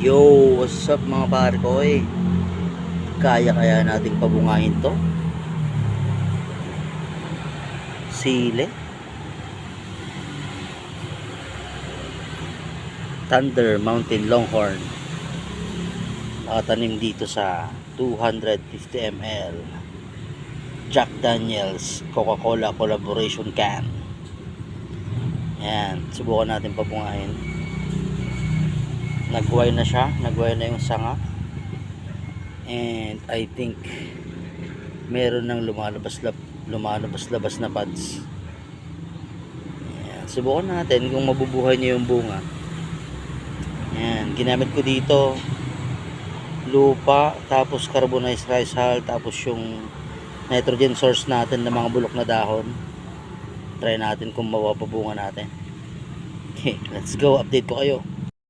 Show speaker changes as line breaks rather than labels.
Yo, what's up mga pare ko kaya nating pabungahin to? Sile, Thunder Mountain Longhorn, nakatanim dito sa 250 ml Jack Daniels Coca-Cola collaboration can. Ayan, subukan natin pabungahin. Nagway na siya, nagway na yung sanga, and I think meron ng lumalabas-labas na buds. Ayan, subukan natin kung mabubuhay niya yung bunga. Ayan, ginamit ko dito lupa, tapos carbonized rice hull, tapos yung nitrogen source natin ng mga bulok na dahon. Try natin kung mapapabunga natin. Okay, let's go, update ko kayo.